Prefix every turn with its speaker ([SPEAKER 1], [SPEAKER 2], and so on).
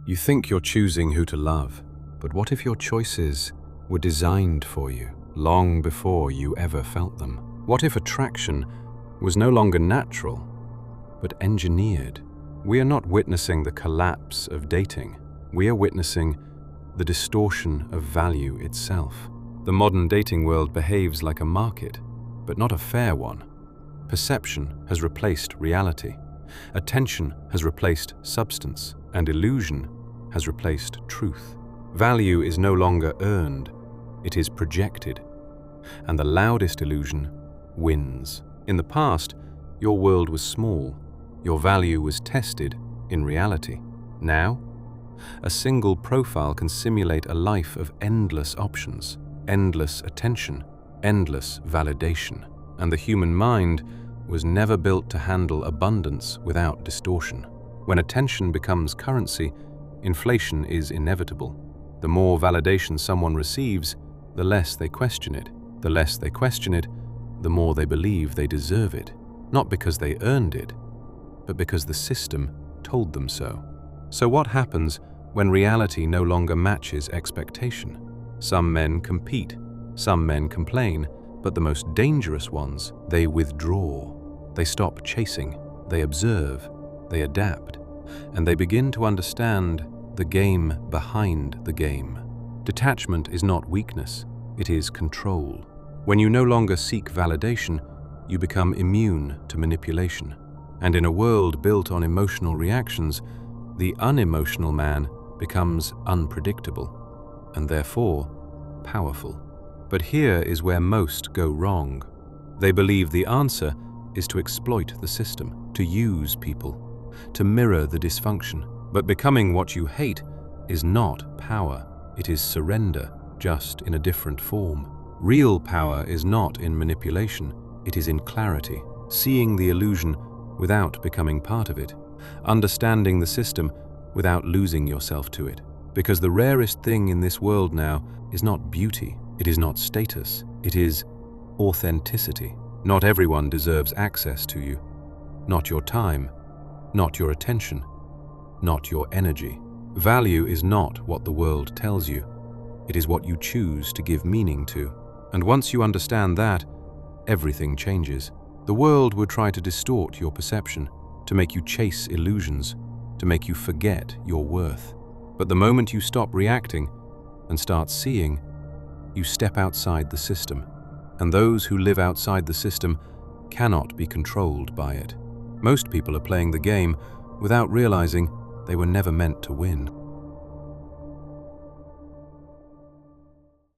[SPEAKER 1] You think you're choosing who to love, but what if your choices were designed for you long before you ever felt them? What if attraction was no longer natural, but engineered? We are not witnessing the collapse of dating. We are witnessing the distortion of value itself. The modern dating world behaves like a market, but not a fair one. Perception has replaced reality. Attention has replaced substance, and illusion has replaced truth. Value is no longer earned, it is projected. And the loudest illusion wins. In the past, your world was small. Your value was tested in reality. Now, a single profile can simulate a life of endless options, endless attention, endless validation. And the human mind was never built to handle abundance without distortion. When attention becomes currency, inflation is inevitable. The more validation someone receives, the less they question it. The less they question it, the more they believe they deserve it. Not because they earned it, but because the system told them so. So what happens when reality no longer matches expectation? Some men compete, some men complain, but the most dangerous ones, they withdraw. They stop chasing, they observe, they adapt, and they begin to understand the game behind the game. Detachment is not weakness, it is control. When you no longer seek validation, you become immune to manipulation. And in a world built on emotional reactions, the unemotional man becomes unpredictable, and therefore powerful. But here is where most go wrong. They believe the answer is to exploit the system, to use people, to mirror the dysfunction. But becoming what you hate is not power, it is surrender, just in a different form. Real power is not in manipulation, it is in clarity, seeing the illusion without becoming part of it, understanding the system without losing yourself to it. Because the rarest thing in this world now is not beauty, it is not status, it is authenticity. Not everyone deserves access to you. Not your time, not your attention, not your energy. Value is not what the world tells you. It is what you choose to give meaning to. And once you understand that, everything changes. The world would try to distort your perception, to make you chase illusions, to make you forget your worth. But the moment you stop reacting and start seeing, you step outside the system. And those who live outside the system cannot be controlled by it. Most people are playing the game without realizing they were never meant to win.